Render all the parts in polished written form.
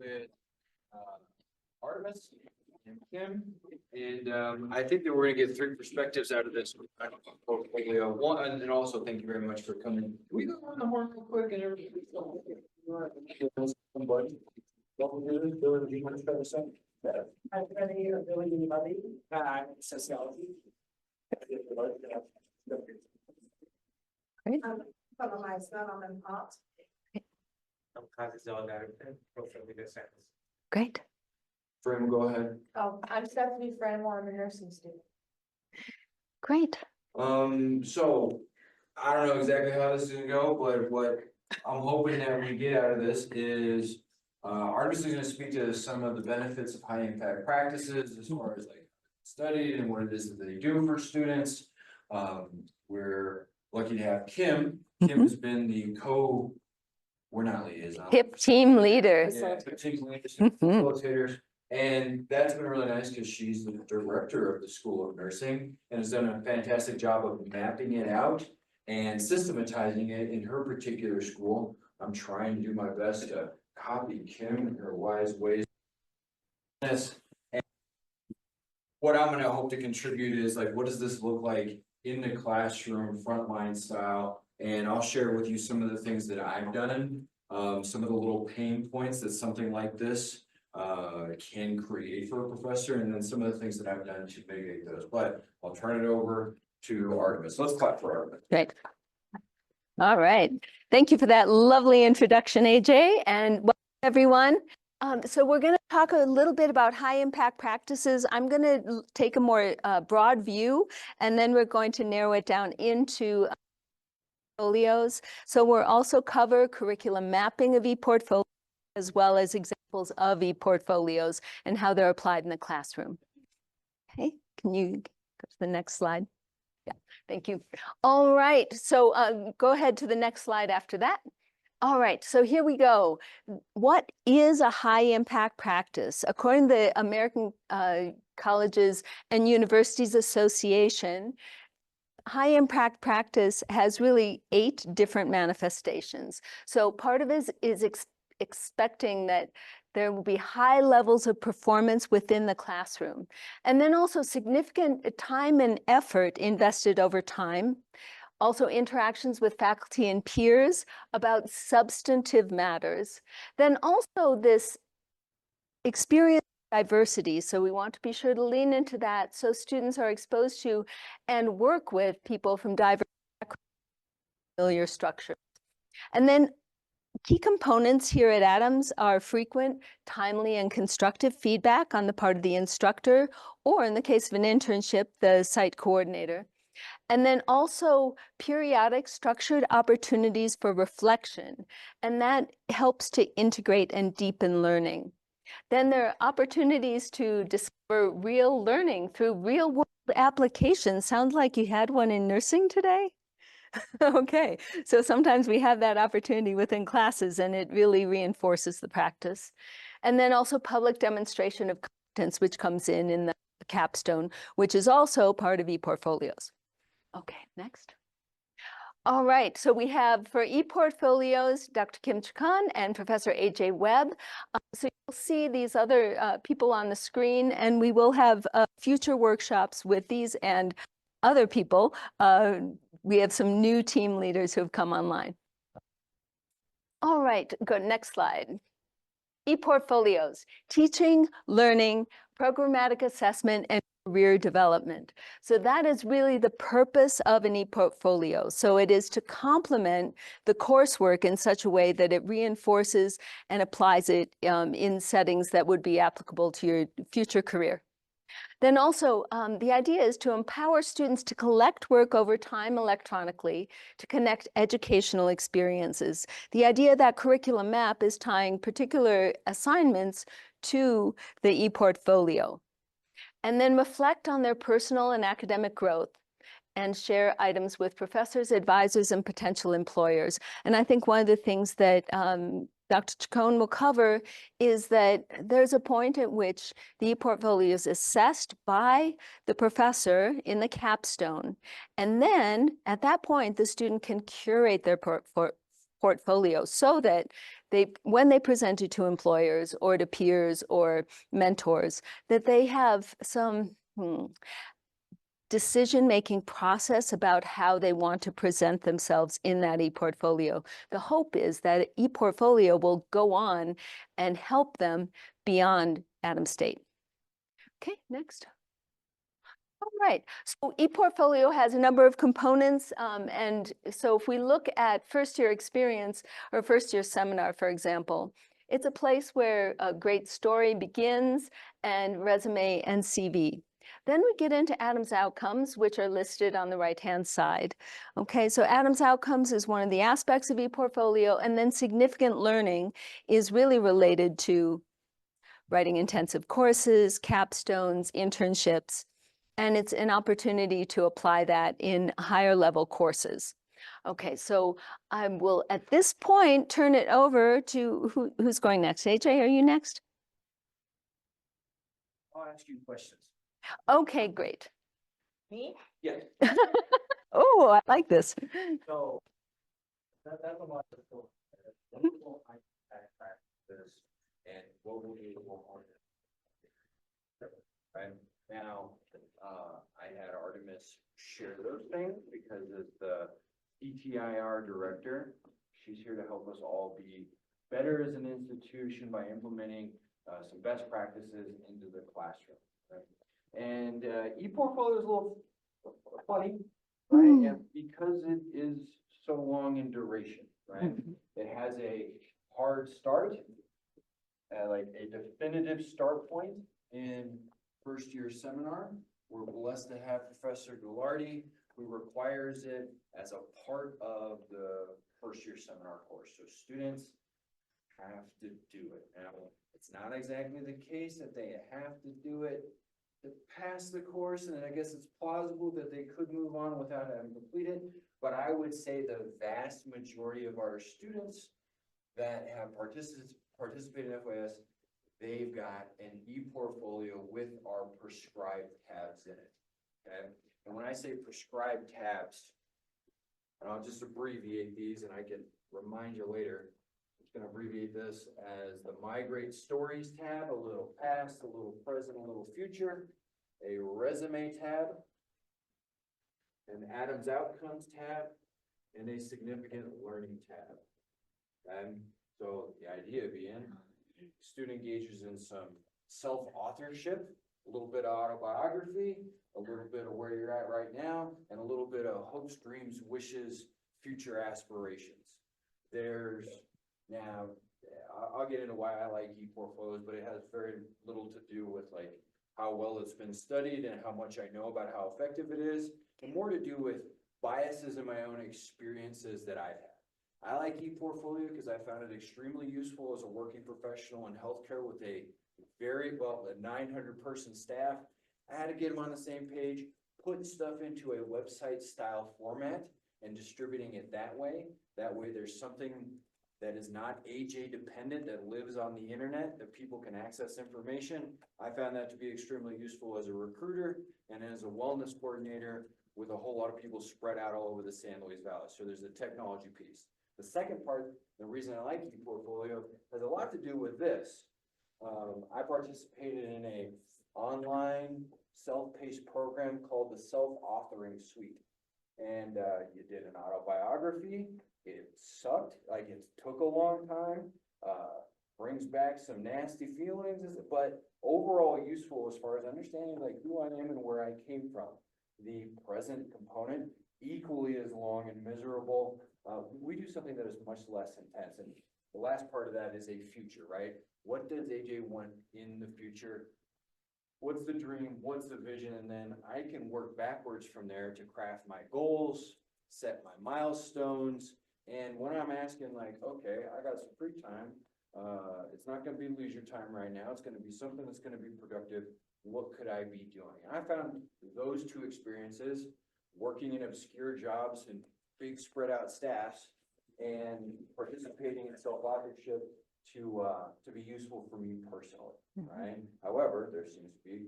with Artemis and Kim, and I think that we're going to get 3 perspectives out of this portfolio. One, and also thank you very much for coming. Can we go on the horn real quick and everybody? I've been here doing anybody, sociology. Great. From my son, I'm in art. I'm Kazizal Director, Professional Leader Science. Great. Frame, go ahead. Oh, I'm Stephanie Franmore, I'm a nursing student. Great. So I don't know exactly how this is gonna go, but what I'm hoping that we get out of this is Artemis is gonna speak to some of the benefits of high impact practices as far as like studied and what it is that they do for students. We're lucky to have Kim. Kim has been the we're not liaison. HIP team leader. Yeah, team leaders, Mhm. facilitators, and that's been really nice because she's the director of the School of Nursing and has done a fantastic job of mapping it out and systematizing it in her particular school. I'm trying to do my best to copy Kim and her wise ways. This, and what I'm gonna hope to contribute is like, what does this look like in the classroom, frontline style? And I'll share with you some of the things that I've done, some of the little pain points that something like this can create for a professor, and then some of the things that I've done to mitigate those. But I'll turn it over to Artemis. Let's clap for Artemis. Great. All right. Thank you for that lovely introduction, AJ, and welcome everyone. So we're going to talk a little bit about high impact practices. I'm going to take a more broad view, and then we're going to narrow it down into portfolios. So we'll also cover curriculum mapping of ePortfolios, as well as examples of ePortfolios and how they're applied in the classroom. Okay, can you go to the next slide? Yeah, thank you. All right, so go ahead to the next slide after that. All right, so here we go. What is a high impact practice? According to the American Colleges and Universities Association, high impact practice has really 8 different manifestations. So part of it is expecting that there will be high levels of performance within the classroom, and then also significant time and effort invested over time. Also interactions with faculty and peers about substantive matters. Then also this experience diversity. So we want to be sure to lean into that so students are exposed to and work with people from diverse backgrounds, familiar structures. And then key components here at Adams are frequent, timely, and constructive feedback on the part of the instructor, or in the case of an internship, the site coordinator. And then also periodic structured opportunities for reflection, and that helps to integrate and deepen learning. Then there are opportunities to discover real learning through real world applications. Sounds like you had one in nursing today? Okay, so sometimes we have that opportunity within classes and it really reinforces the practice. And then also public demonstration of competence, which comes in the capstone, which is also part of ePortfolios. Okay, next. All right, so we have for ePortfolios, Dr. Kim Chacon and Professor AJ Webb. So you'll see these other people on the screen, and we will have future workshops with these and other people. We have some new team leaders who have come online. All right, go next slide. ePortfolios, teaching, learning, programmatic assessment, and career development. So that is really the purpose of an ePortfolio. So it is to complement the coursework in such a way that it reinforces and applies it in settings that would be applicable to your future career. Then also, the idea is to empower students to collect work over time electronically to connect educational experiences. The idea that curriculum map is tying particular assignments to the ePortfolio. And then reflect on their personal and academic growth and share items with professors, advisors, and potential employers. And I think one of the things that Dr. Chacon will cover is that there's a point at which the ePortfolio is assessed by the professor in the capstone. And then at that point, the student can curate their portfolio so that when they present it to employers or to peers or mentors, that they have some decision-making process about how they want to present themselves in that ePortfolio. The hope is that ePortfolio will go on and help them beyond Adams State. Okay, next. All right, so ePortfolio has a number of components, and so if we look at first-year experience or first-year seminar, for example, it's a place where a great story begins and resume and CV. Then we get into Adams Outcomes, which are listed on the right-hand side. Okay, so Adams Outcomes is one of the aspects of ePortfolio, and then significant learning is really related to writing intensive courses, capstones, internships, and it's an opportunity to apply that in higher level courses. Okay, so I will at this point turn it over to who's going next? AJ, are you next? I'll ask you questions. Okay, great. Me? Yes. Oh, I like this. So that's a lot of cool. Wonderful practices and what will be on it. Right now, I had Artemis share those things because as the ETIR director, she's here to help us all be better as an institution by implementing some best practices into the classroom. Right? And ePortfolio is a little funny, right? And because it is so long in duration, right? It has a hard start, like a definitive start point in first year seminar. We're blessed to have Professor Goulardi, who requires it as a part of the first year seminar course. So students have to do it. Now, it's not exactly the case that they have to do it to pass the course, and I guess it's plausible that they could move on without having completed. But I would say the vast majority of our students that have participated in FYS, they've got an ePortfolio with our prescribed tabs in it. Okay, and when I say prescribed tabs, and I'll just abbreviate these, and I can remind you later. I'm going to abbreviate this as the Migrate Stories tab, a little past, a little present, a little future, a Resume tab, an Adams Outcomes tab, and a Significant Learning tab. And so the idea being, student engages in some self-authorship, a little bit of autobiography, a little bit of where you're at right now, and a little bit of hopes, dreams, wishes, future aspirations. There's now, I'll get into why I like ePortfolios, but it has very little to do with like how well it's been studied and how much I know about how effective it is, and more to do with biases in my own experiences that I've had. I like ePortfolio because I found it extremely useful as a working professional in healthcare with a 900-person staff. I had to get them on the same page, put stuff into a website style format and distributing it that way. That way there's something that is not AJ dependent, that lives on the internet, that people can access information. I found that to be extremely useful as a recruiter and as a wellness coordinator with a whole lot of people spread out all over the San Luis Valley. So there's the technology piece. The second part, the reason I like ePortfolio, has a lot to do with this. I participated in a online self-paced program called the Self-Authoring Suite. And you did an autobiography. It sucked, like it took a long time, brings back some nasty feelings, but overall useful as far as understanding like who I am and where I came from. The present component, equally as long and miserable. We do something that is much less intense. And the last part of that is a future, right? What does AJ want in the future? What's the dream? What's the vision? And then I can work backwards from there to craft my goals, set my milestones. And when I'm asking like, okay, I got some free time. It's not going to be leisure time right now. It's going to be something that's going to be productive. What could I be doing? And I found those two experiences, working in obscure jobs and big spread out staffs and participating in self-authorship to be useful for me personally, right? However, there seems to be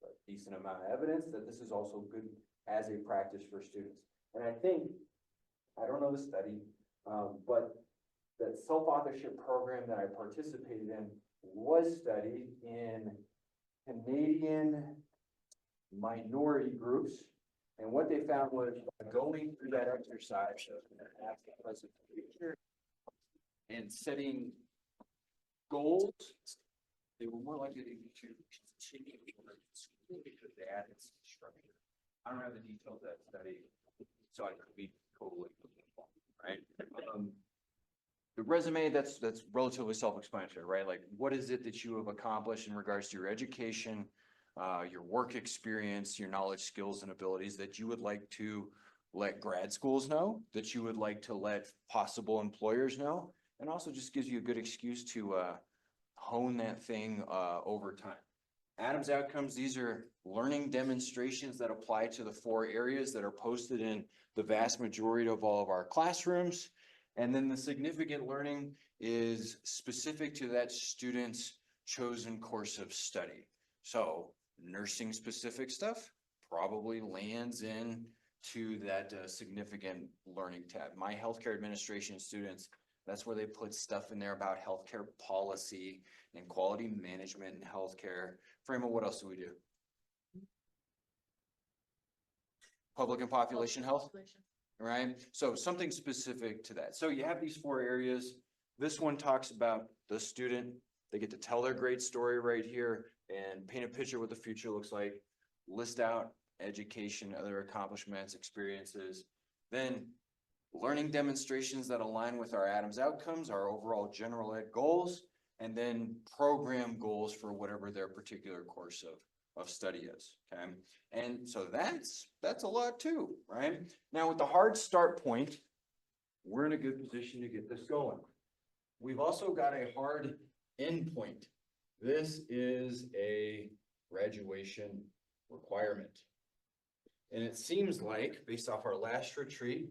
a decent amount of evidence that this is also good as a practice for students. And I think, I don't know the study, but that self-authorship program that I participated in was studied in Canadian minority groups. And what they found was by going through that exercise of past, present, future, and setting goals, they were more likely to continue because they added some structure. I don't have the details of that study, so I could be totally wrong, right? The resume, that's relatively self-explanatory, right? Like, what is it that you have accomplished in regards to your education, your work experience, your knowledge, skills, and abilities that you would like to let grad schools know, that you would like to let possible employers know, and also just gives you a good excuse to hone that thing over time. Adams outcomes, these are learning demonstrations that apply to the 4 areas that are posted in the vast majority of all of our classrooms. And then the significant learning is specific to that student's chosen course of study. So nursing specific stuff probably lands in to that significant learning tab. My healthcare administration students, that's where they put stuff in there about healthcare policy and quality management in healthcare. Frame, what else do we do? Public and population health, right? So something specific to that. So you have these 4 areas. This one talks about the student. They get to tell their great story right here and paint a picture what the future looks like, list out education, other accomplishments, experiences, then learning demonstrations that align with our Adams outcomes, our overall general ed goals, and then program goals for whatever their particular course of study is, okay? And so that's a lot too, right? Now with the hard start point, we're in a good position to get this going. We've also got a hard end point. This is a graduation requirement. And it seems like, based off our last retreat,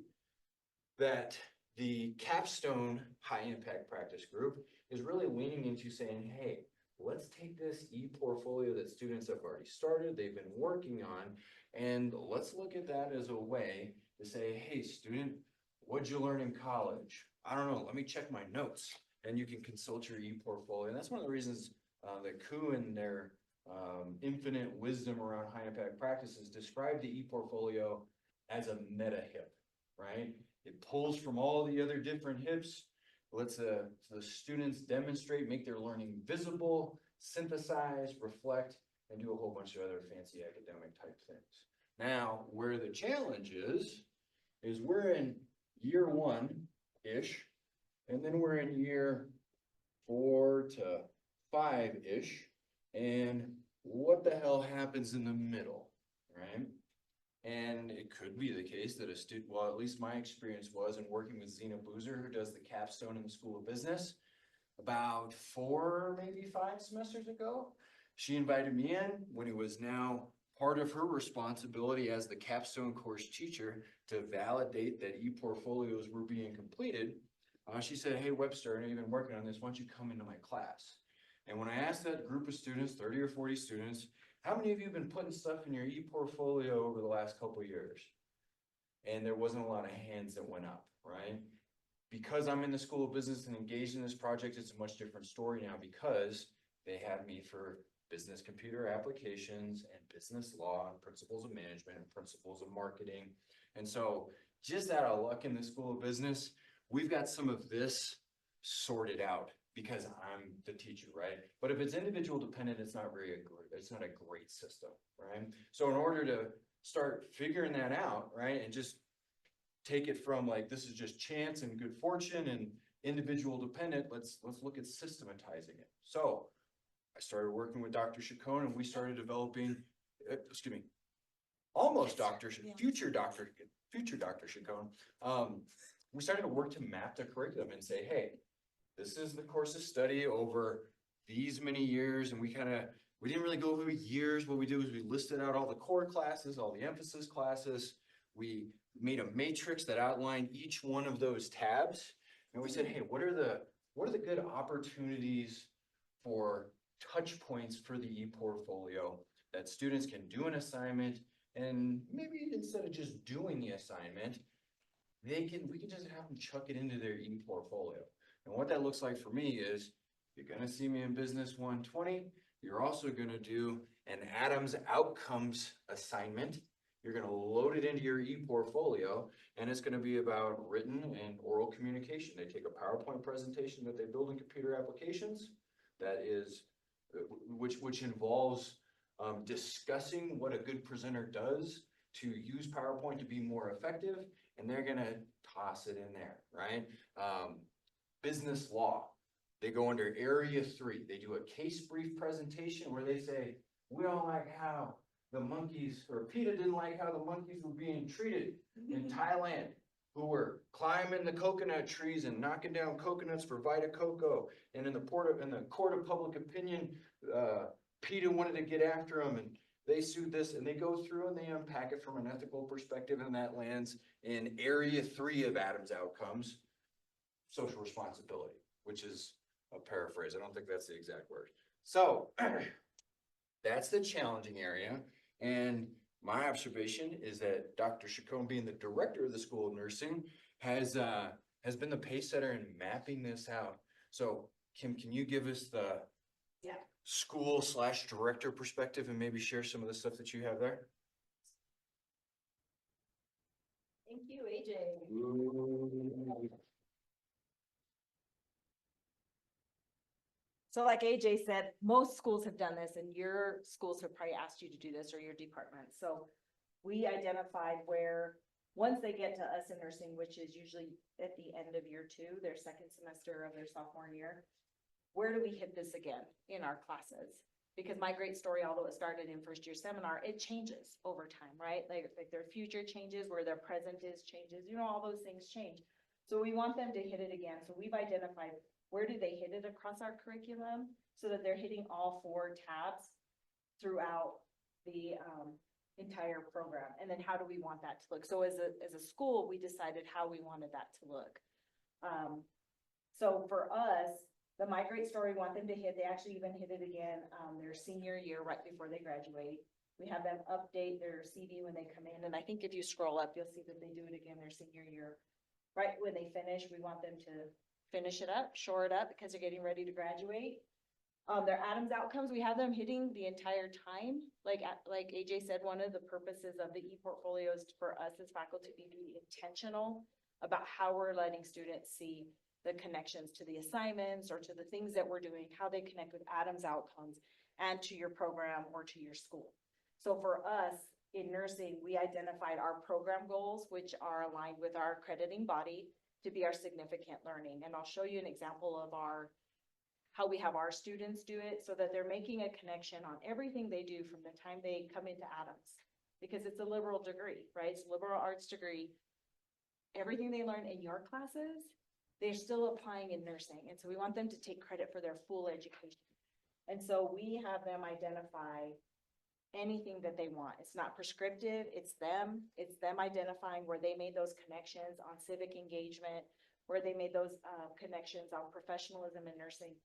that the capstone high impact practice group is really leaning into saying, hey, let's take this ePortfolio that students have already started, they've been working on, and let's look at that as a way to say, hey, student, what'd you learn in college? I don't know, let me check my notes. And you can consult your ePortfolio. And that's one of the reasons that Koo and their infinite wisdom around high impact practices describe the ePortfolio as a meta hip, right? It pulls from all the other different hips, lets the students demonstrate, make their learning visible, synthesize, reflect, and do a whole bunch of other fancy academic type things. Now, where the challenge is we're in year 1-ish, and then we're in year 4 to 5-ish, and what the hell happens in the middle, right? And it could be the case that a student, well, at least my experience was in working with Zena Boozer, who does the capstone in the School of Business, about 4, maybe 5 semesters ago. She invited me in when it was now part of her responsibility as the capstone course teacher to validate that ePortfolios were being completed. She said, hey, Webster, I know you've been working on this. Why don't you come into my class? And when I asked that group of students, 30 or 40 students, how many of you have been putting stuff in your ePortfolio over the last couple of years? And there wasn't a lot of hands that went up, right? Because I'm in the School of Business and engaged in this project, it's a much different story now because they have me for business computer applications and business law and principles of management and principles of marketing. And so just out of luck in the School of Business, we've got some of this sorted out because I'm the teacher, right? But if it's individual dependent, it's not a great system, right? So in order to start figuring that out, right, and just take it from like, this is just chance and good fortune and individual dependent, let's look at systematizing it. So I started working with Dr. Chacon and we started developing, future Dr. Chacon. We started to work to map the curriculum and say, hey, this is the course of study over these many years. And we didn't really go over years. What we do is we listed out all the core classes, all the emphasis classes. We made a matrix that outlined each one of those tabs. And we said, hey, what are the good opportunities for touch points for the ePortfolio that students can do an assignment, and maybe instead of just doing the assignment, we can just have them chuck it into their ePortfolio. And what that looks like for me is, you're gonna see me in Business 120, you're also gonna do an Adams Outcomes assignment. You're gonna load it into your ePortfolio, and it's gonna be about written and oral communication. They take a PowerPoint presentation that they build in computer applications that is, which involves discussing what a good presenter does to use PowerPoint to be more effective, and they're gonna toss it in there, right? Business law, they go under area 3. They do a case brief presentation where they say, we don't like how the monkeys, or PETA didn't like how the monkeys were being treated in Thailand, who were climbing the coconut trees and knocking down coconuts for Vita Coco. And in the court of public opinion, PETA wanted to get after them, and they sued this, and they go through and they unpack it from an ethical perspective, and that lands in area 3 of Adams Outcomes, social responsibility, which is a paraphrase. I don't think that's the exact word. So that's the challenging area. And my observation is that Dr. Chacon, being the director of the School of Nursing, has been the pace setter in mapping this out. So Kim, can you give us the school/director perspective and maybe share some of the stuff that you have there? Thank you, AJ. So like AJ said, most schools have done this, and your schools have probably asked you to do this, or your department. So we identified where, once they get to us in nursing, which is usually at the end of year 2, their second semester of their sophomore year, where do we hit this again in our classes? Because my great story, although it started in first year seminar, it changes over time, right? Like their future changes, where their present is changes, all those things change. So we want them to hit it again. So we've identified, where do they hit it across our curriculum so that they're hitting all 4 tabs throughout the entire program? And then how do we want that to look? So as a school, we decided how we wanted that to look. So for us, the migrate story, we want them to hit, they actually even hit it again their senior year right before they graduate. We have them update their CV when they come in. And I think if you scroll up, you'll see that they do it again their senior year. Right when they finish, we want them to finish it up, shore it up, because they're getting ready to graduate. Their Adams Outcomes, we have them hitting the entire time. Like AJ said, one of the purposes of the ePortfolios for us as faculty to be intentional about how we're letting students see the connections to the assignments or to the things that we're doing, how they connect with Adams Outcomes and to your program or to your school. So for us in nursing, we identified our program goals, which are aligned with our accrediting body, to be our significant learning. And I'll show you an example of how we have our students do it, so that they're making a connection on everything they do from the time they come into Adams, because it's a liberal degree, right? It's a liberal arts degree. Everything they learn in your classes, they're still applying in nursing. And so we want them to take credit for their full education. And so we have them identify anything that they want. It's not prescriptive, it's them identifying where they made those connections on civic engagement, where they made those connections on professionalism in nursing,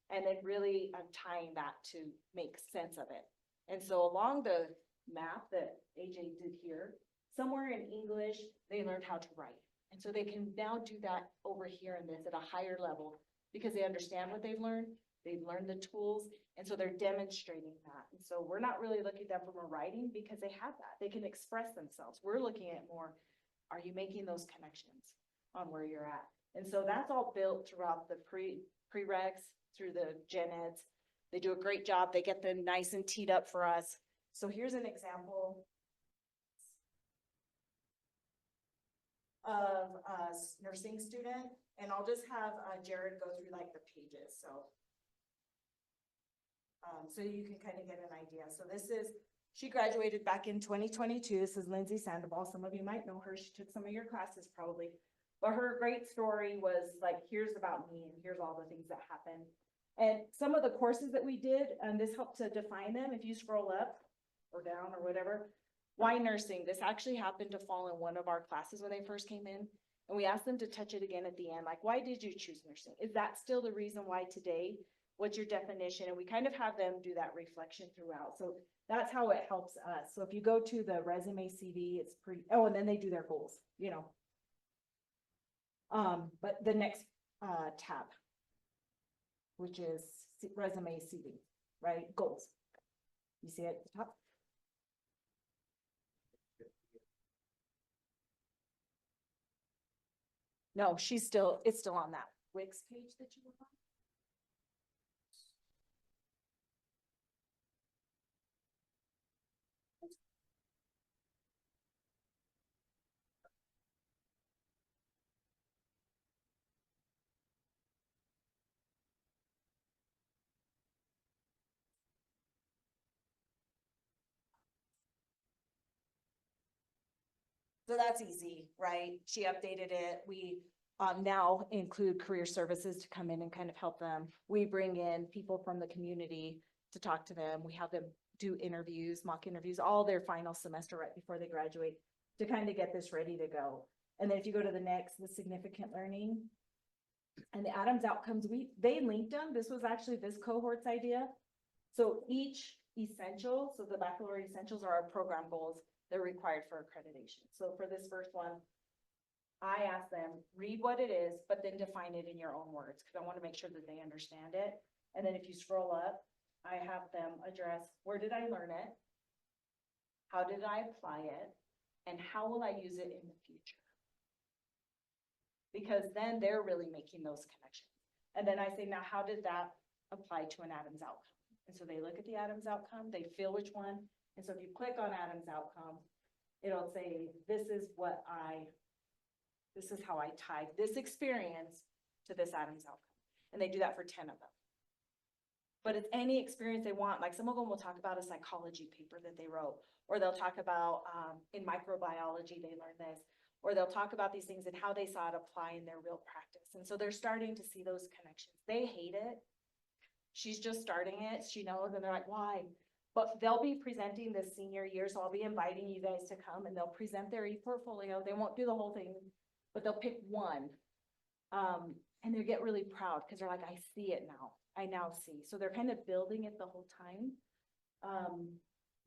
and then really tying that to make sense of it. And so along the map that AJ did here, somewhere in English, they learned how to write. And so they can now do that over here in this at a higher level, because they understand what they've learned, the tools, and so they're demonstrating that. And so we're not really looking at them from a writing, because they have that. They can express themselves. We're looking at more, are you making those connections on where you're at? And so that's all built throughout the prereqs through the gen eds. They do a great job. They get them nice and teed up for us. So here's an example of a nursing student, and I'll just have Jared go through like the pages. So you can kind of get an idea. So she graduated back in 2022. This is Lindsay Sandoval. Some of you might know her. She took some of your classes probably. But her great story was like, here's about me and here's all the things that happened. And some of the courses that we did, and this helped to define them. If you scroll up or down or whatever, why nursing? This actually happened to fall in one of our classes when they first came in. And we asked them to touch it again at the end. Like, why did you choose nursing? Is that still the reason why today? What's your definition? And we kind of have them do that reflection throughout. So that's how it helps us. So if you go to the resume CV, it's pretty, and then they do their goals, But the next tab, which is resume CV, right? Goals. You see it at the top? No, it's still on that Wix page that you were on. So that's easy, right? She updated it. We now include career services to come in and kind of help them. We bring in people from the community to talk to them. We have them do interviews, mock interviews, all their final semester right before they graduate to kind of get this ready to go. And then if you go to the next, the significant learning and the Adams outcomes, they linked them. This was actually this cohort's idea. So each essential, so the baccalaureate essentials are our program goals. They're required for accreditation. So for this first one, I asked them, read what it is, but then define it in your own words, because I want to make sure that they understand it. And then if you scroll up, I have them address, where did I learn it? How did I apply it? And how will I use it in the future? Because then they're really making those connections. And then I say, now, how did that apply to an Adams outcome? And so they look at the Adams outcome, they feel which one. And so if you click on Adams outcome, it'll say, this is how I tied this experience to this Adams outcome. And they do that for 10 of them. But it's any experience they want. Like some of them will talk about a psychology paper that they wrote, or they'll talk about in microbiology, they learned this, or they'll talk about these things and how they saw it apply in their real practice. And so they're starting to see those connections. They hate it. She's just starting it. She knows, and they're like, why? But they'll be presenting this senior year, so I'll be inviting you guys to come and they'll present their ePortfolio. They won't do the whole thing, but they'll pick one. And they get really proud because they're like, I see it now. I now see. So they're kind of building it the whole time.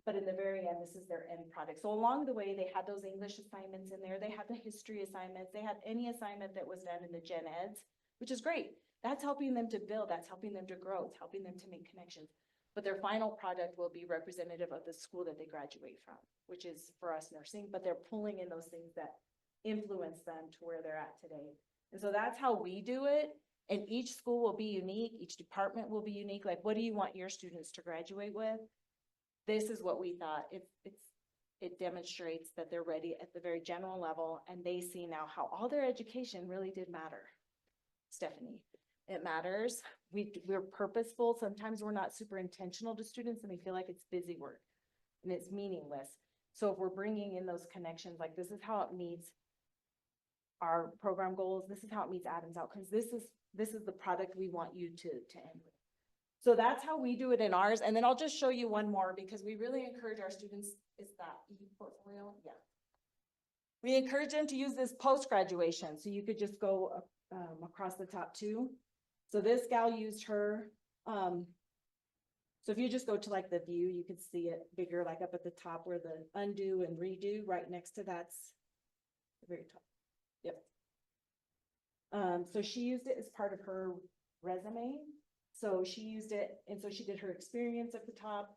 But in the very end, this is their end product. So along the way, they had those English assignments in there. They had the history assignments. They had any assignment that was done in the gen eds, which is great. That's helping them to build. That's helping them to grow. It's helping them to make connections. But their final product will be representative of the school that they graduate from, which is for us nursing, but they're pulling in those things that influence them to where they're at today. And so that's how we do it. And each school will be unique. Each department will be unique. Like, what do you want your students to graduate with? This is what we thought. It demonstrates that they're ready at the very general level, and they see now how all their education really did matter. Stephanie, it matters. We're purposeful. Sometimes we're not super intentional to students and they feel like it's busy work and it's meaningless. So if we're bringing in those connections, like this is how it meets our program goals. This is how it meets Adams outcomes. This is the product we want you to end with. So that's how we do it in ours. And then I'll just show you one more because we really encourage our students. Is that ePortfolio? Yeah. We encourage them to use this post-graduation. So you could just go across the top two. So this gal used her. So if you just go to like the view, you could see it bigger, like up at the top where the undo and redo right next to that's the very top. Yep. So she used it as part of her resume. So she used it, and so she did her experience at the top,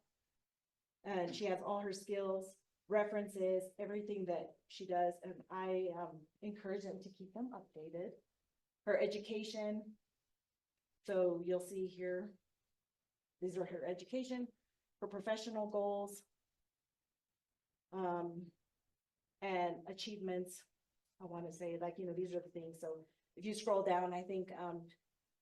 and she has all her skills, references, everything that she does, and I encourage them to keep them updated. Her education, so you'll see here, these are her education, her professional goals, and achievements. I want to say, like, these are the things. So if you scroll down, I think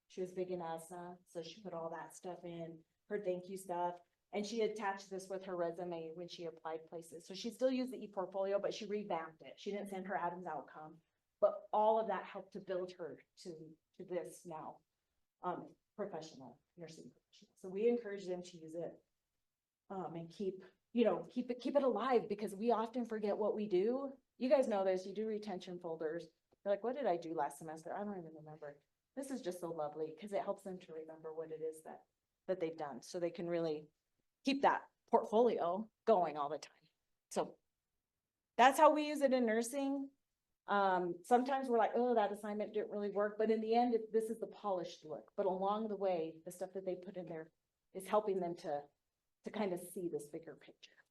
she was big in asthma, so she put all that stuff in, her thank you stuff, and she attached this with her resume when she applied places. So she still used the ePortfolio, but she revamped it. She didn't send her Adams outcome, but all of that helped to build her to this now, professional, nursing professional. So we encourage them to use it and keep it alive, because we often forget what we do. You guys know this, you do retention folders. You're like, what did I do last semester? I don't even remember. This is just so lovely because it helps them to remember what it is that they've done, so they can really keep that portfolio going all the time. So that's how we use it in nursing. Sometimes we're like, oh, that assignment didn't really work, but in the end, this is the polished look. But along the way, the stuff that they put in there is helping them to kind of see this bigger picture.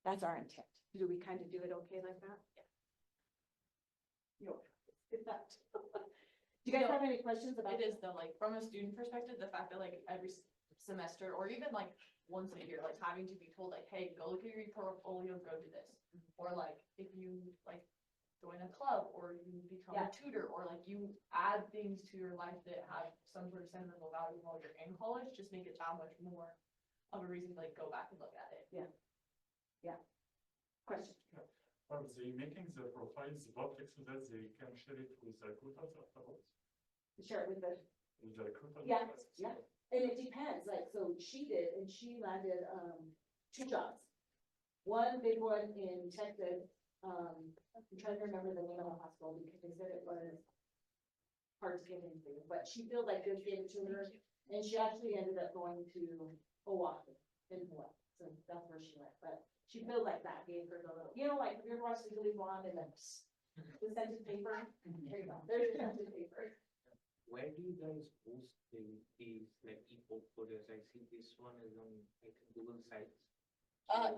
That's our intent. Do we kind of do it okay like that? Yeah. Good that. Do you guys have any questions about It is though, like from a student perspective, the fact that like every semester or even like once a year, like having to be told like, hey, go look at your portfolio, go do this. Or like if you like join a club or you become Yeah. a tutor or like you add things to your life that have some sort of sentimental value while you're in college, just make it that much more of a reason to like go back and look at it. question? They making the profiles public so that they can share it with the recruiters afterwards? Share it with the, With the recruiters? Yeah, yeah. And it depends, like, so she did, and she landed, 2 jobs. One big one in Texas, I'm trying to remember the name of the hospital because they said it was hard to get into, but she feels like good gave it to her. And she actually ended up going to Oahu in Hawaii, so that's where she went, but she feels like that gave her the little, you know, like, have you ever watched Legally Blonde and the scented paper? There you go, there's your scented paper. Where do you guys post these like ePortfolios? I see this one is on like Google Sites.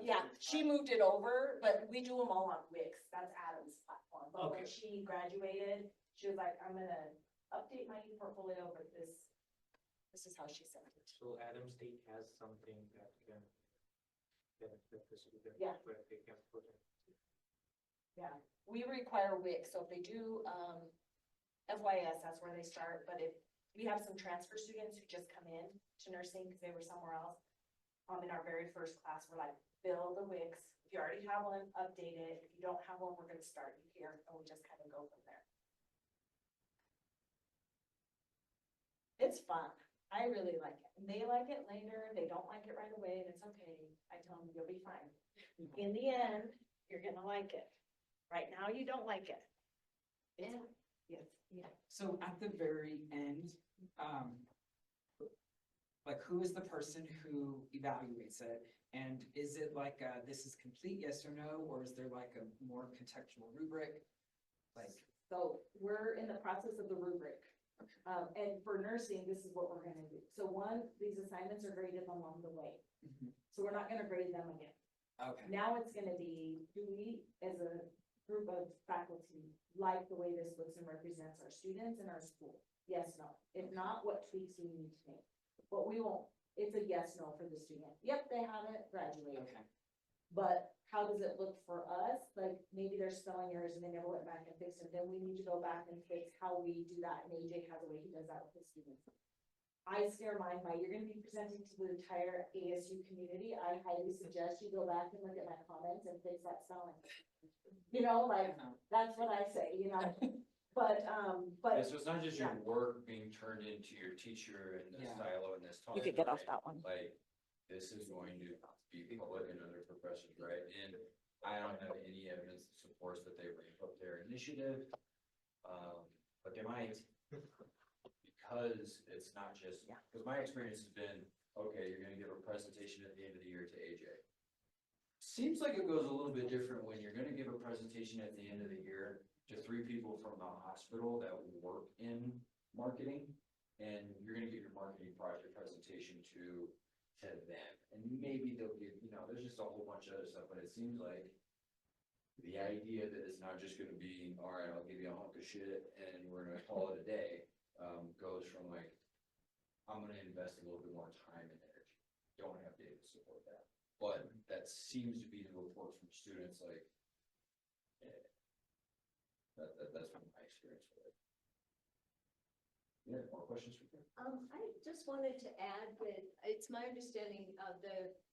Yeah, she moved it over, but we do them all on Wix. That's Adam's platform. But when Okay. she graduated, she was like, I'm gonna update my portfolio, but this is how she sent it. So Adam State has something that can benefit the student. Yeah. Where they can put it. Yeah, we require Wix, so if they do, FYS, that's where they start, but if we have some transfer students who just come in to nursing because they were somewhere else. In our very first class, we're like, build a Wix. If you already have one, update it. If you don't have one, we're gonna start you here, and we just kind of go from there. It's fun. I really like it. And they like it later. They don't like it right away, and it's okay. I tell them, you'll be fine. In the end, you're gonna like it. Right now, you don't like it. It's, yes, yeah. So at the very end, like who is the person who evaluates it? And is it like, this is complete, yes or no, or is there like a more contextual rubric? Like, So we're in the process of the rubric. And for nursing, this is what we're gonna do. So one, these assignments are graded along the way. So we're not gonna grade them again. okay, Now it's gonna be, do we, as a group of faculty, like the way this looks and represents our students and our school? Yes, no. If not, what tweaks do we need to make? But we won't, it's a yes, no for the student. Yep, they haven't graduated. okay, But how does it look for us? Like, maybe they're spelling errors and they never went back and fixed it. Then we need to go back and fix how we do that. And AJ has a way he does that with his students. I steer mine by, you're gonna be presenting to the entire ASU community. I highly suggest you go back and look at my comments and fix that spelling. You know, like, Uh-huh. that's what I say, you know, but, Yeah, so it's not just your work being turned into your teacher in this Yeah. silo and this time. You could get off right? that one. Like, this is going to be public and other professors, right? And I don't have any evidence that supports that they ramp up their initiative. But they might. Because it's not just, because my experience has been, okay, you're gonna give a presentation at the end of the year to AJ. Seems like it goes a little bit different when you're gonna give a presentation at the end of the year to 3 people from the hospital that work in marketing. And you're gonna give your marketing project presentation to them. And maybe they'll give, you know, there's just a whole bunch of other stuff, but it seems like the idea that it's not just gonna be, all right, I'll give you a hunk of shit and we're gonna call it a day. Goes from like, I'm gonna invest a little bit more time and energy. Don't have data to support that. But that seems to be the report from students, like, that's been my experience with it. Yeah, more questions for you? I just wanted to add that it's my understanding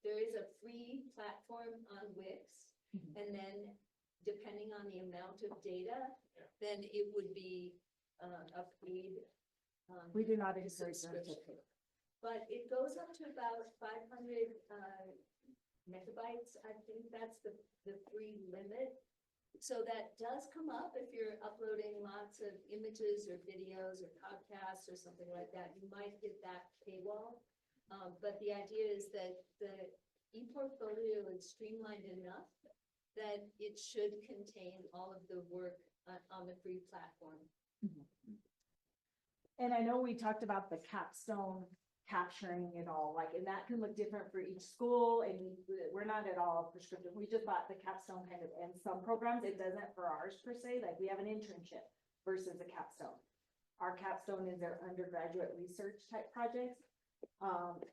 there is a free platform on Wix. And then depending on the amount of data, then it would be a paid. We do not encourage them to subscription. But it goes up to about 500 megabytes. I think that's the free limit. So that does come up if you're uploading lots of images or videos or podcasts or something like that, you might hit that paywall. But the idea is that the ePortfolio is streamlined enough that it should contain all of the work on the free platform. And I know we talked about the capstone capturing it all, like, and that can look different for each school, and we're not at all prescriptive. We just thought the capstone kind of ends some programs. It doesn't for ours per se, like we have an internship versus a capstone. Our capstone is their undergraduate research type projects.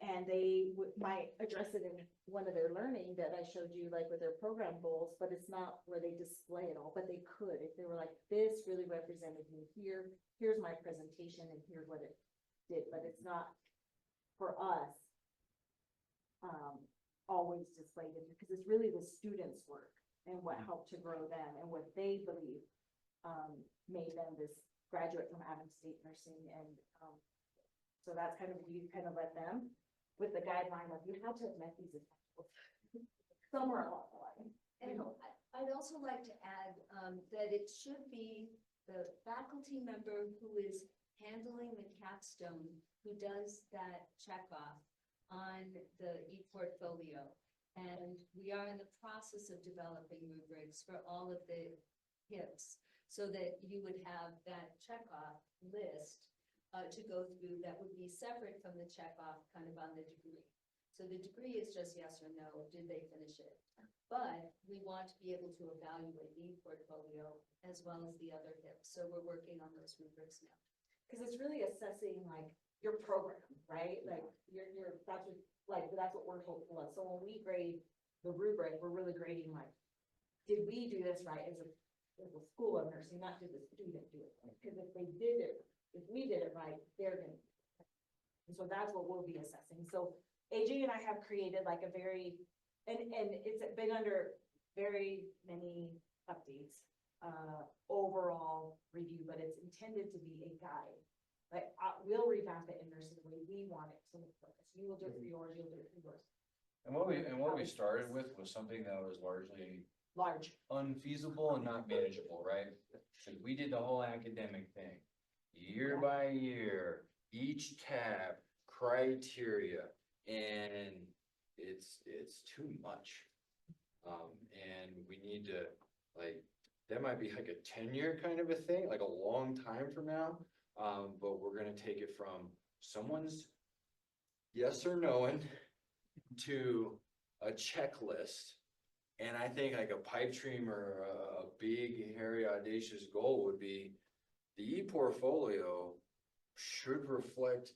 And they might address it in one of their learning that I showed you, like with their program goals, but it's not where they display it all, but they could, if they were like, this really represented me here, here's my presentation and here's what it did, but it's not for us always displayed in, because it's really the students' work and what helped to grow them and what they believe made them this graduate from Adams State Nursing. And so that's kind of, we kind of let them with the guideline of, you have to have met these essentials somewhere along the line. And I'd also like to add that it should be the faculty member who is handling the capstone, who does that checkoff on the ePortfolio. And we are in the process of developing rubrics for all of the HIPs, so that you would have that checkoff list to go through that would be separate from the checkoff kind of on the degree. So the degree is just yes or no, did they finish it? But we want to be able to evaluate the portfolio as well as the other HIPs. So we're working on those rubrics now. Because it's really assessing like your program, right? Like that's what we're hopeful of. So when we grade the rubric, we're really grading like, did we do this right as a school of nursing, not did the student do it right? Because if they did it, if we did it right, they're gonna. And so that's what we'll be assessing. So AJ and I have created like a very, and it's been under very many updates, overall review, but it's intended to be a guide. Like, we'll revamp it in nursing the way we want it to look for us. You will do it for yours, you'll do it for yours. And what we started with was something that was largely Large. unfeasible and not manageable, right? So we did the whole academic thing, year by year, each tab, criteria, and it's too much. And we need to, like, that might be like a 10-year kind of a thing, like a long time from now. But we're gonna take it from someone's yes or no to a checklist. And I think like a pipe dream or a big, hairy, audacious goal would be the ePortfolio should reflect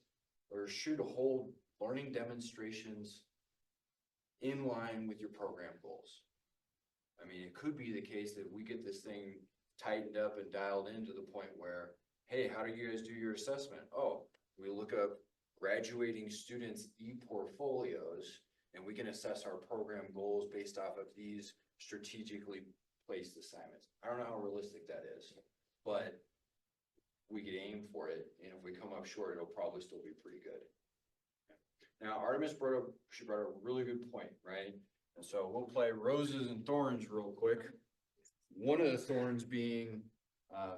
or should hold learning demonstrations in line with your program goals. I mean, it could be the case that we get this thing tightened up and dialed in to the point where, hey, how do you guys do your assessment? Oh, we look up graduating students' ePortfolios, and we can assess our program goals based off of these strategically placed assignments. I don't know how realistic that is, but we could aim for it, and if we come up short, it'll probably still be pretty good. Now, Artemis brought up a really good point, right? And so we'll play roses and thorns real quick. One of the thorns being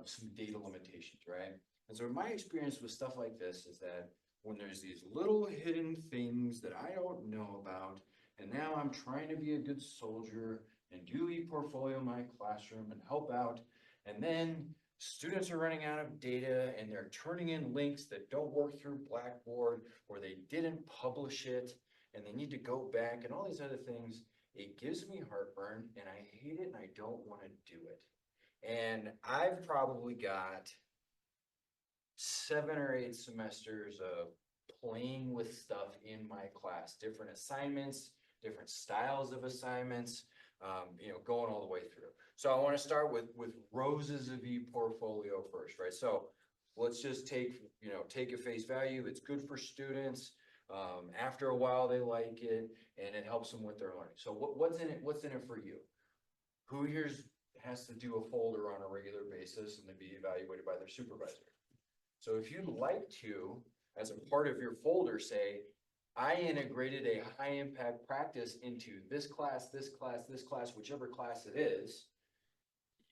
some data limitations, right? And so my experience with stuff like this is that when there's these little hidden things that I don't know about, and now I'm trying to be a good soldier and do ePortfolio in my classroom and help out, and then students are running out of data and they're turning in links that don't work through Blackboard, or they didn't publish it and they need to go back and all these other things. It gives me heartburn and I hate it and I don't want to do it. And I've probably got 7 or 8 semesters of playing with stuff in my class, different assignments, different styles of assignments, going all the way through. So I want to start with roses of ePortfolio first, right? So let's just take at face value. It's good for students. After a while, they like it and it helps them with their learning. So what's in it? What's in it for you? Who here has to do a folder on a regular basis and then be evaluated by their supervisor? So if you'd like to, as a part of your folder, say, I integrated a high impact practice into this class, this class, this class, whichever class it is,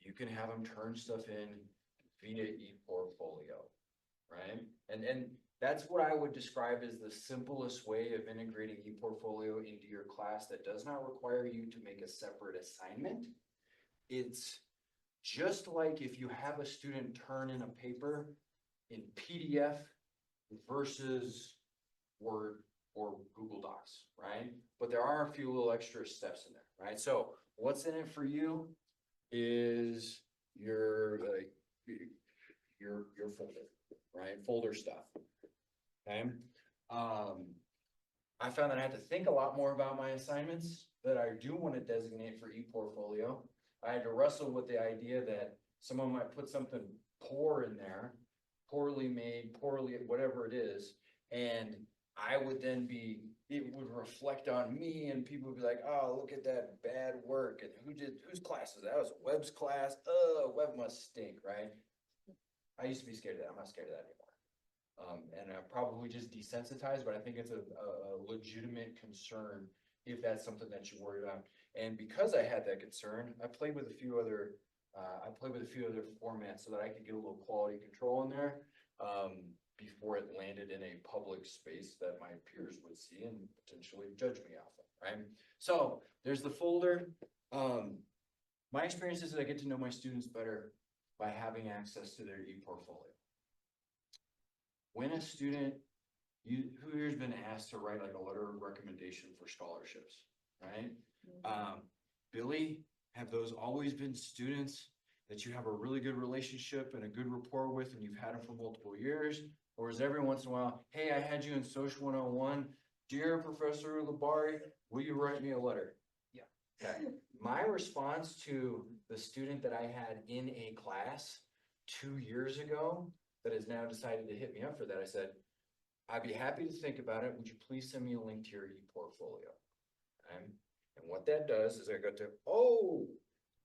you can have them turn stuff in via ePortfolio, right? And that's what I would describe as the simplest way of integrating ePortfolio into your class that does not require you to make a separate assignment. It's just like if you have a student turn in a paper in PDF versus Word or Google Docs, right? But there are a few little extra steps in there, right? So what's in it for you is your, like, your folder, right? Folder stuff, okay? I found that I had to think a lot more about my assignments that I do want to designate for ePortfolio. I had to wrestle with the idea that someone might put something poor in there, poorly made, poorly, whatever it is, and I would then be, it would reflect on me and people would be like, oh, look at that bad work. And whose class is that? That was Webb's class. Oh, Webb must stink, right? I used to be scared of that. I'm not scared of that anymore. And I'm probably just desensitized, but I think it's a legitimate concern if that's something that you worry about. And because I had that concern, I played with a few other formats so that I could get a little quality control in there. Before it landed in a public space that my peers would see and potentially judge me off of, right? So there's the folder. My experience is that I get to know my students better by having access to their ePortfolio. When a student, who here's been asked to write like a letter of recommendation for scholarships, right? Billy, have those always been students that you have a really good relationship and a good rapport with and you've had them for multiple years? Or is every once in a while, hey, I had you in Social 101, dear Professor Labari, will you write me a letter? Yeah. Okay. My response to the student that I had in a class 2 years ago that has now decided to hit me up for that, I said, I'd be happy to think about it. Would you please send me a link to your ePortfolio? Okay. And what that does is I go to, oh,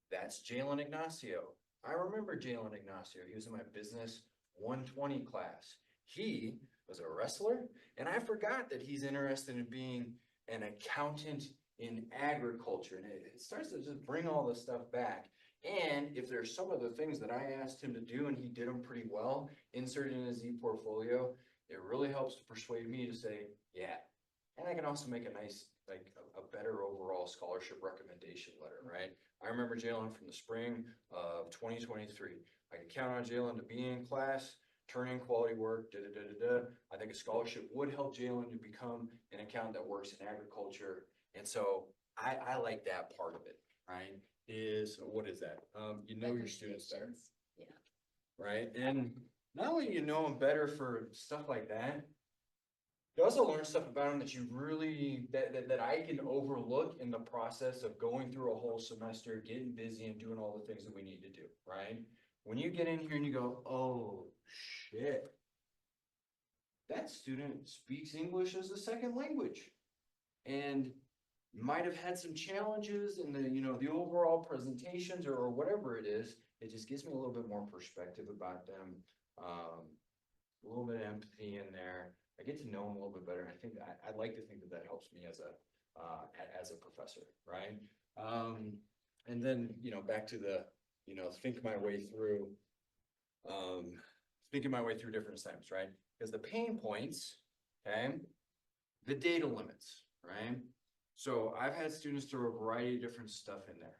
that's Jalen Ignacio. I remember Jalen Ignacio. He was in my business 120 class. He was a wrestler, and I forgot that he's interested in being an accountant in agriculture. And it starts to just bring all this stuff back. And if there's some of the things that I asked him to do and he did them pretty well, inserted in his ePortfolio, it really helps to persuade me to say, yeah. And I can also make a nice, like a better overall scholarship recommendation letter, right? I remember Jalen from the spring of 2023. I can count on Jalen to be in class, turn in quality work, I think a scholarship would help Jalen to become an accountant that works in agriculture. And so I like that part of it, right? What is that? You know your students better. Yeah. Right? And not only you know them better for stuff like that, you also learn stuff about them that you really, that I can overlook in the process of going through a whole semester, getting busy and doing all the things that we need to do, right? When you get in here and you go, oh, shit, that student speaks English as a second language and might have had some challenges in the, the overall presentations or whatever it is. It just gives me a little bit more perspective about them, a little bit of empathy in there. I get to know them a little bit better. I think I'd like to think that that helps me as a professor, right? And then, back to the, think my way through, thinking my way through different assignments, right? Because the pain points, okay, the data limits, right? So I've had students throw a variety of different stuff in there.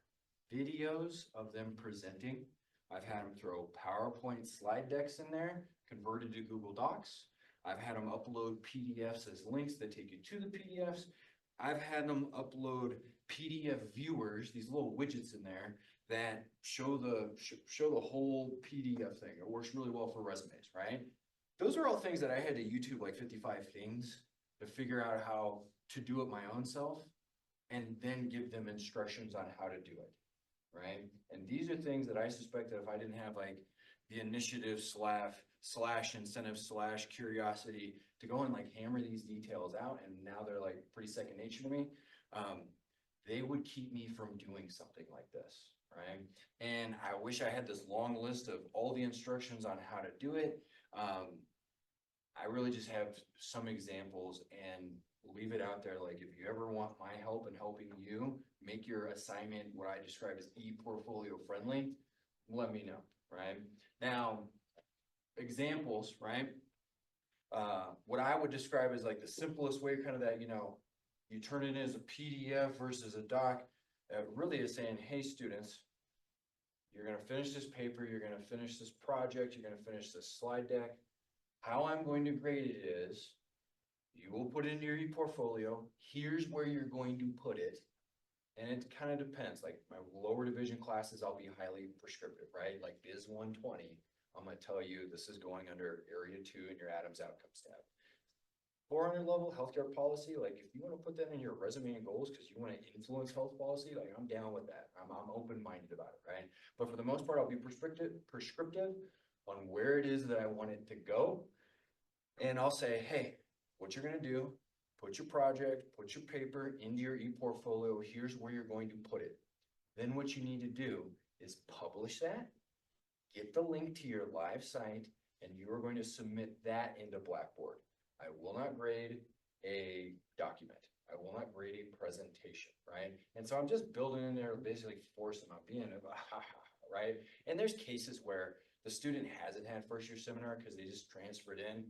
Videos of them presenting. I've had them throw PowerPoint slide decks in there, converted to Google Docs. I've had them upload PDFs as links that take you to the PDFs. I've had them upload PDF viewers, these little widgets in there that show the whole PDF thing. It works really well for resumes, right? Those are all things that I had to YouTube like 55 things to figure out how to do it my own self and then give them instructions on how to do it, right? And these are things that I suspect that if I didn't have like the initiative slash incentive slash curiosity to go and like hammer these details out, and now they're like pretty second nature to me, they would keep me from doing something like this, right? And I wish I had this long list of all the instructions on how to do it. I really just have some examples and leave it out there. Like if you ever want my help in helping you make your assignment, what I describe as ePortfolio friendly, let me know, right? Now, examples, right? What I would describe as like the simplest way, kind of that, you turn it in as a PDF versus a doc, really is saying, hey, students, you're gonna finish this paper, you're gonna finish this project, you're gonna finish this slide deck. How I'm going to grade it is, you will put it into your ePortfolio, here's where you're going to put it. And it kind of depends, like my lower division classes, I'll be highly prescriptive, right? Like Biz 120, I'm gonna tell you this is going under area 2 in your Adams Outcomes tab. 400 level healthcare policy, like if you want to put that in your resume and goals because you want to influence health policy, like I'm down with that. I'm open-minded about it, right? But for the most part, I'll be prescriptive on where it is that I want it to go. And I'll say, hey, what you're gonna do, put your project, put your paper into your ePortfolio, here's where you're going to put it. Then what you need to do is publish that, get the link to your live site, and you are going to submit that into Blackboard. I will not grade a document. I will not grade a presentation, right? And so I'm just building in there, basically forcing them, being right? And there's cases where the student hasn't had first year seminar because they just transferred in.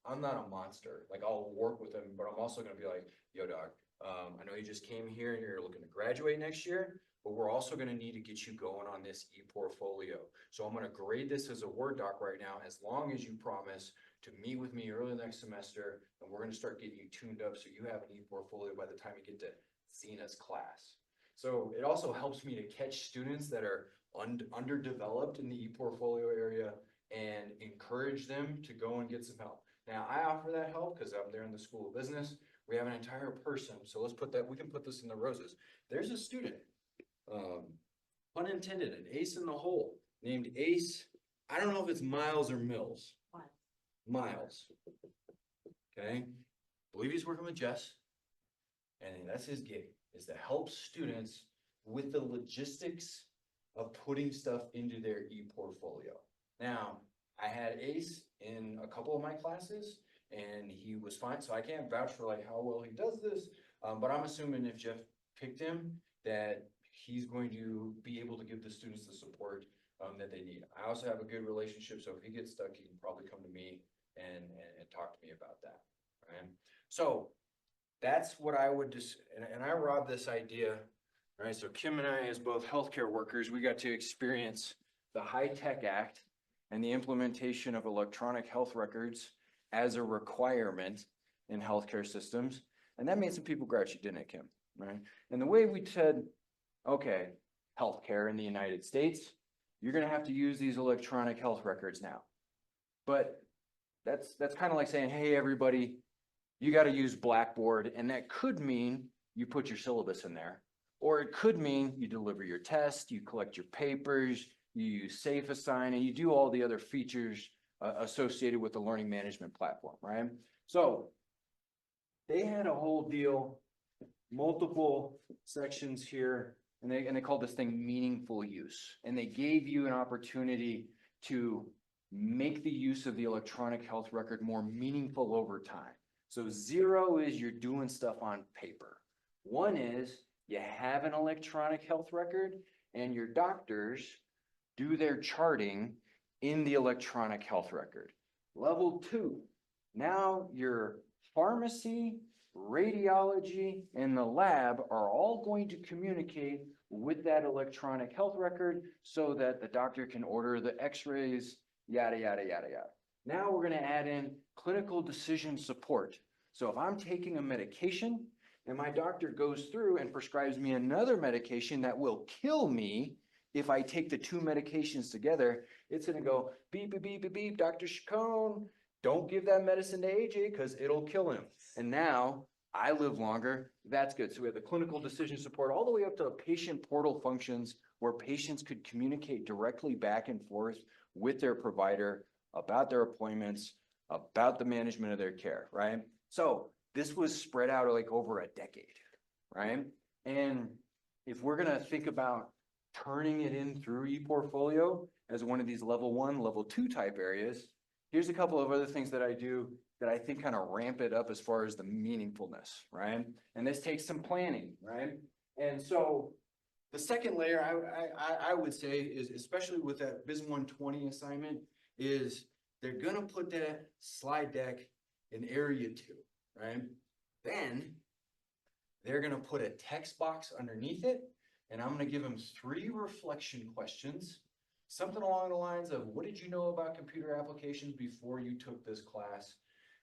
I'm not a monster. Like I'll work with them, but I'm also gonna be like, yo, doc, I know you just came here and you're looking to graduate next year, but we're also gonna need to get you going on this ePortfolio. So I'm gonna grade this as a Word doc right now, as long as you promise to meet with me early next semester, and we're gonna start getting you tuned up so you have an ePortfolio by the time you get to Zena's class. So it also helps me to catch students that are underdeveloped in the ePortfolio area and encourage them to go and get some help. Now, I offer that help because I'm there in the School of Business. We have an entire person, so let's put that, we can put this in the roses. There's a student, pun intended, an ace in the hole, named Ace. I don't know if it's Miles or Mills. Miles. Okay, believe he's working with Jess. And that's his gig, is to help students with the logistics of putting stuff into their ePortfolio. Now, I had Ace in a couple of my classes and he was fine, so I can't vouch for like how well he does this, but I'm assuming if Jeff picked him that he's going to be able to give the students the support that they need. I also have a good relationship, so if he gets stuck, he can probably come to me and talk to me about that, right? So that's what I would just, and I robbed this idea, right? So Kim and I, as both healthcare workers, we got to experience the HITECH Act and the implementation of electronic health records as a requirement in healthcare systems. And that made some people grouchy, didn't it, Kim? Right? And the way we said, okay, healthcare in the United States, you're gonna have to use these electronic health records now. But that's kind of like saying, hey, everybody, you got to use Blackboard, and that could mean you put your syllabus in there, or it could mean you deliver your test, you collect your papers, you use Safe Assign, and you do all the other features associated with the learning management platform, right? So they had a whole deal, multiple sections here, and they called this thing meaningful use, and they gave you an opportunity to make the use of the electronic health record more meaningful over time. So 0 is you're doing stuff on paper. 1 is you have an electronic health record and your doctors do their charting in the electronic health record. Level 2, now your pharmacy, radiology, and the lab are all going to communicate with that electronic health record so that the doctor can order the x-rays, yada, yada, yada, yada. Now we're gonna add in clinical decision support. So if I'm taking a medication and my doctor goes through and prescribes me another medication that will kill me if I take the 2 medications together, it's gonna go beep, beep, beep, beep, beep, Dr. Chacon, don't give that medicine to AJ because it'll kill him. And now I live longer, that's good. So we have the clinical decision support all the way up to patient portal functions where patients could communicate directly back and forth with their provider about their appointments, about the management of their care, right? So this was spread out like over a decade, right? And if we're gonna think about turning it in through ePortfolio as one of these level 1, level 2 type areas, here's a couple of other things that I do that I think kind of ramp it up as far as the meaningfulness, right? And this takes some planning, right? And so the second layer I would say is, especially with that Biz 120 assignment, is they're gonna put that slide deck in area 2, right? Then they're gonna put a text box underneath it, and I'm gonna give them 3 reflection questions Something along the lines of, what did you know about computer applications before you took this class?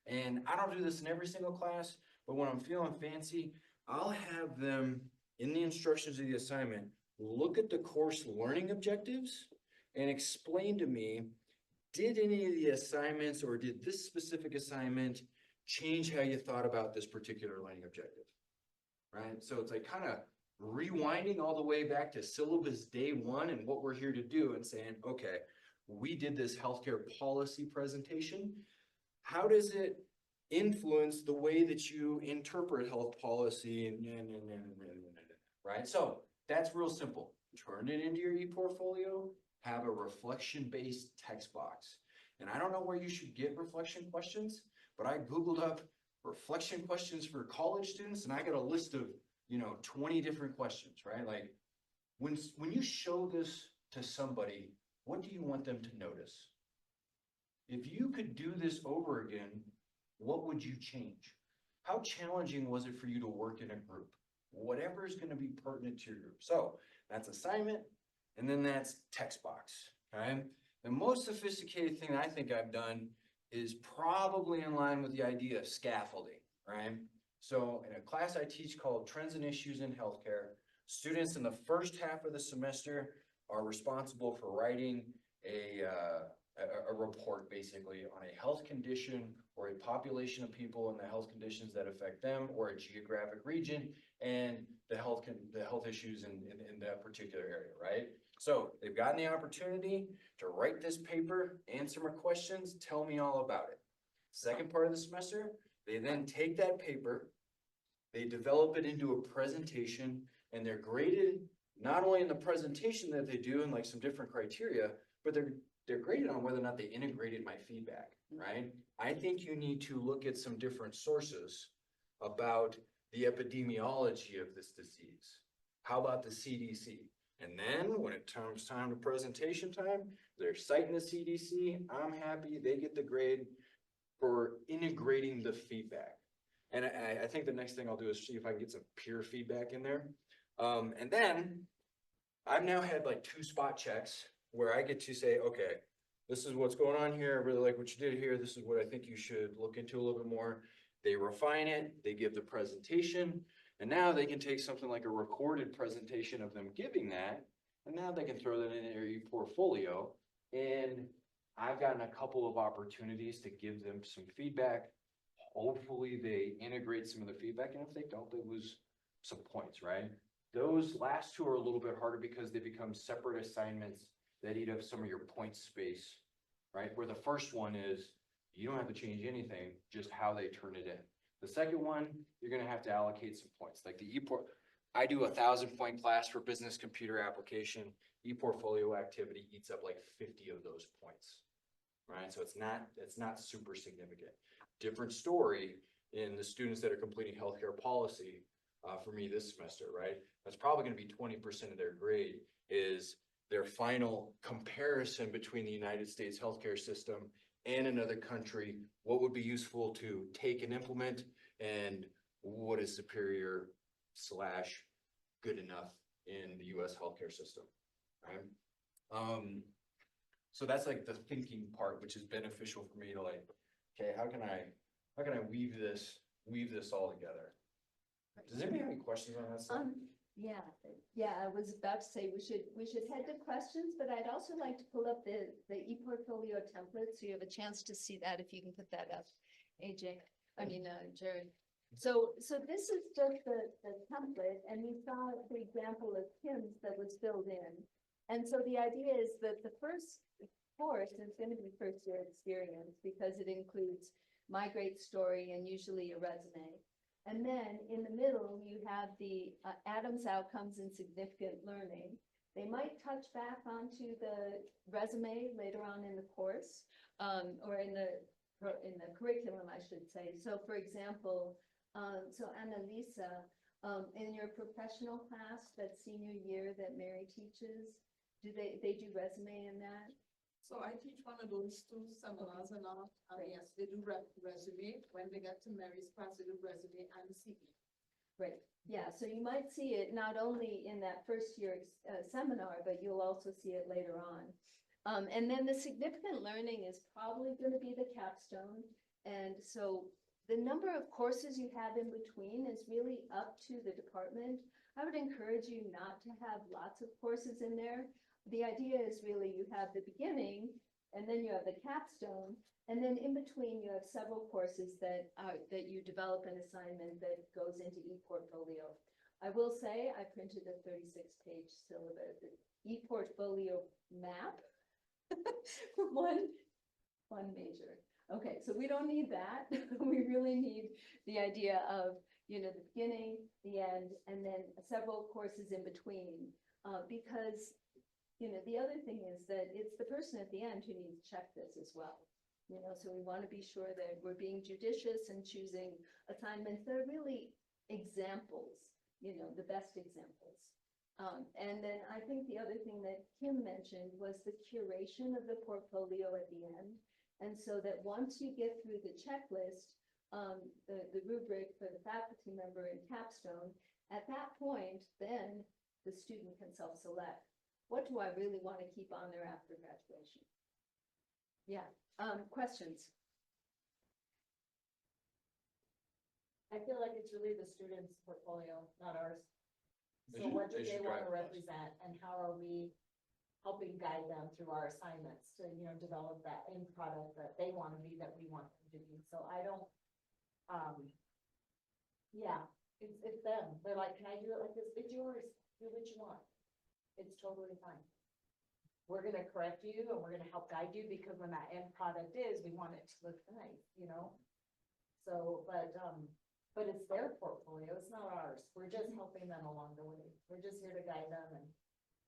And I don't do this in every single class, but when I'm feeling fancy, I'll have them in the instructions of the assignment, look at the course learning objectives and explain to me, did any of the assignments or did this specific assignment change how you thought about this particular learning objective? Right? So it's like kind of rewinding all the way back to syllabus day one and what we're here to do and saying, okay, we did this healthcare policy presentation. How does it influence the way that you interpret health policy and right? So that's real simple. Turn it into your ePortfolio, have a reflection-based text box. And I don't know where you should get reflection questions, but I Googled up reflection questions for college students and I got a list of, 20 different questions, right? Like when you show this to somebody, what do you want them to notice? If you could do this over again, what would you change? How challenging was it for you to work in a group? Whatever is going to be pertinent to your group. So that's assignment, and then that's text box, okay? The most sophisticated thing I think I've done is probably in line with the idea of scaffolding, right? So in a class I teach called Trends and Issues in Healthcare, students in the first half of the semester are responsible for writing a report basically on a health condition or a population of people and the health conditions that affect them or a geographic region and the health issues in that particular area, right? So they've gotten the opportunity to write this paper, answer my questions, tell me all about it. Second part of the semester, they then take that paper, they develop it into a presentation, and they're graded not only in the presentation that they do and like some different criteria, but they're graded on whether or not they integrated my feedback, right? I think you need to look at some different sources about the epidemiology of this disease. How about the CDC? And then when it comes time to presentation time, they're citing the CDC. I'm happy they get the grade for integrating the feedback. And I think the next thing I'll do is see if I can get some peer feedback in there. And then I've now had like 2 spot checks where I get to say, okay, this is what's going on here. I really like what you did here. This is what I think you should look into a little bit more. They refine it, they give the presentation, and now they can take something like a recorded presentation of them giving that, and now they can throw that in their ePortfolio. And I've gotten a couple of opportunities to give them some feedback. Hopefully they integrate some of the feedback, and if they don't, they lose some points, right? Those last 2 are a little bit harder because they become separate assignments that eat up some of your point space, right? Where the first one is, you don't have to change anything, just how they turn it in. The second one, you're gonna have to allocate some points. Like the I do a 1,000-point class for business computer application. ePortfolio activity eats up like 50 of those points, right? So it's not super significant. Different story in the students that are completing healthcare policy for me this semester, right? That's probably gonna be 20% of their grade is their final comparison between the United States healthcare system and another country. What would be useful to take and implement, and what is superior / good enough in the US healthcare system, right? So that's like the thinking part, which is beneficial for me to like, okay, how can I weave this all together? Does anybody have any questions on that stuff? Yeah, I was about to say we should head to questions, but I'd also like to pull up the ePortfolio template so you have a chance to see that if you can put that up, Jared. So this is just the template, and we saw the example of Kim's that was filled in. And so the idea is that the first course is going to be first year experience because it includes my great story and usually a resume. And then in the middle, you have the Adams outcomes in significant learning. They might touch back onto the resume later on in the course, or in the curriculum, I should say. So for example, so Annalisa, in your professional class, that senior year that Mary teaches, do they do resume in that? So I teach one of those 2 seminars and yes, they do resume. When they get to Mary's class, they do resume and CV. Great. Yeah, so you might see it not only in that first year seminar, but you'll also see it later on. And then the significant learning is probably going to be the capstone. And so the number of courses you have in between is really up to the department. I would encourage you not to have lots of courses in there. The idea is really you have the beginning, and then you have the capstone, and then in between you have several courses that you develop an assignment that goes into ePortfolio. I will say I printed a 36-page syllabus, ePortfolio map for one major. Okay, so we don't need that. We really need the idea of, you know, the beginning, the end, and then several courses in between. Because, you know, the other thing is that it's the person at the end who needs to check this as well. You know, so we want to be sure that we're being judicious and choosing assignments that are really examples, you know, the best examples. And then I think the other thing that Kim mentioned was the curation of the portfolio at the end. And so that once you get through the checklist, the rubric for the faculty member in capstone, at that point, then the student can self-select. What do I really want to keep on there after graduation? Yeah, questions? I feel like it's really the student's portfolio, not ours. They So should- what do they they should want to drive us. represent and how are we helping guide them through our assignments to, you know, develop that end product that they want to be, that we want them to be. So I don't, yeah, it's them. They're like, can I do it like this? It's yours. Do what you want. It's totally fine. We're gonna correct you and we're gonna help guide you because when that end product is, we want it to look nice, you know? So, but it's their portfolio, it's not ours. We're just helping them along the way. We're just here to guide them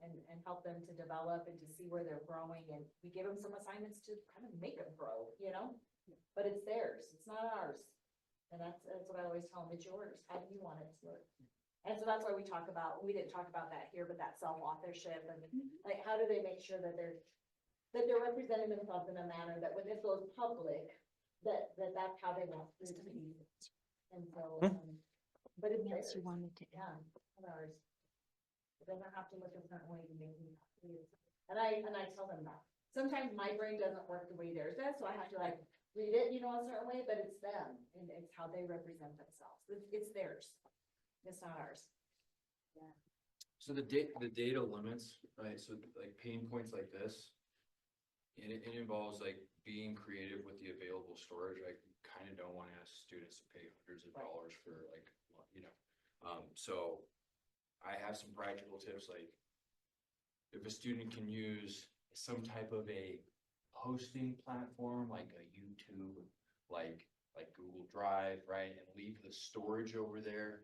and help them to develop and to see where they're growing. And we give them some assignments to kind of make them grow, you know? But it's theirs, it's not ours. And that's what I always tell them, it's yours. How do you want it to look? And so that's why we didn't talk about that here, but that self-authorship and like, how do they make sure that they're representing themselves in a manner that when it goes public, that's how they want it to be. And so, but it's theirs. Yeah, not ours. It doesn't have to look a certain way to make me happy. And I tell them that. Sometimes my brain doesn't work the way theirs does, so I have to like read it, you know, a certain way, but it's them and it's how they represent themselves. It's theirs. It's not ours. So the data limits, right, so like pain points like this, it involves like being creative with the available storage. I kind of don't want to ask students to pay hundreds of dollars for like, you know, so I have some practical tips, like if a student can use some type of a hosting platform, like a YouTube, like Google Drive, right, and leave the storage over there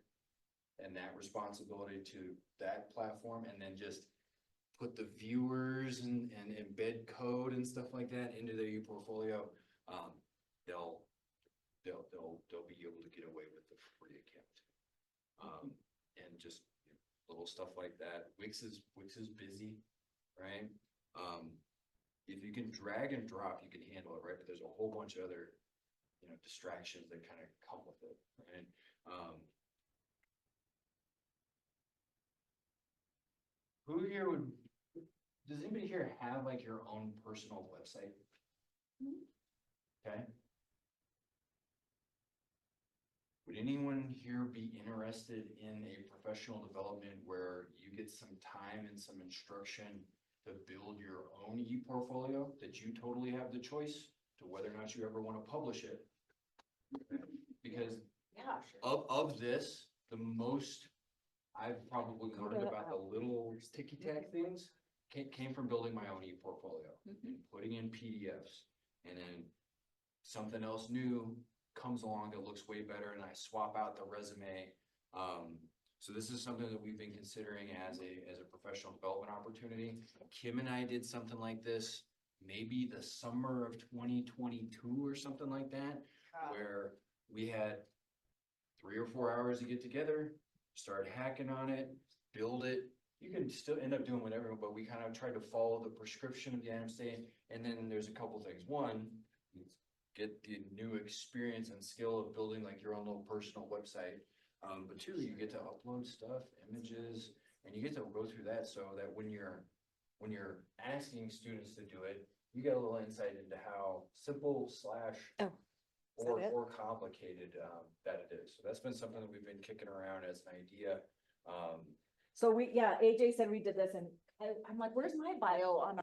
and that responsibility to that platform, and then just put the viewers and embed code and stuff like that into their ePortfolio, they'll be able to get away with the free account. And just little stuff like that. Wix is busy, right? If you can drag and drop, you can handle it, right? But there's a whole bunch of other, you know, distractions that kind of come with it, right? Who here does anybody here have like your own personal website? Okay. Would anyone here be interested in a professional development where you get some time and some instruction to build your own ePortfolio that you totally have the choice to whether or not you ever want to publish it? Because Yeah. of this, the most I've probably learned about the little ticky-tack things came from building my own ePortfolio and putting in PDFs, and then something else new comes along that looks way better and I swap out the resume. So this is something that we've been considering as a professional development opportunity. Kim and I did something like this maybe the summer of 2022 or something like that, where we had 3 or 4 hours to get together, start hacking on it, build it. You can still end up doing whatever, but we kind of tried to follow the prescription of the United States. And then there's a couple things. One, get the new experience and skill of building like your own little personal website. But two, you get to upload stuff, images, and you get to go through that so that when you're asking students to do it, you get a little insight into how simple slash Oh, is that it? or complicated, that it is. So that's been something that we've been kicking around as an idea. So AJ said we did this and I'm like, where's my bio on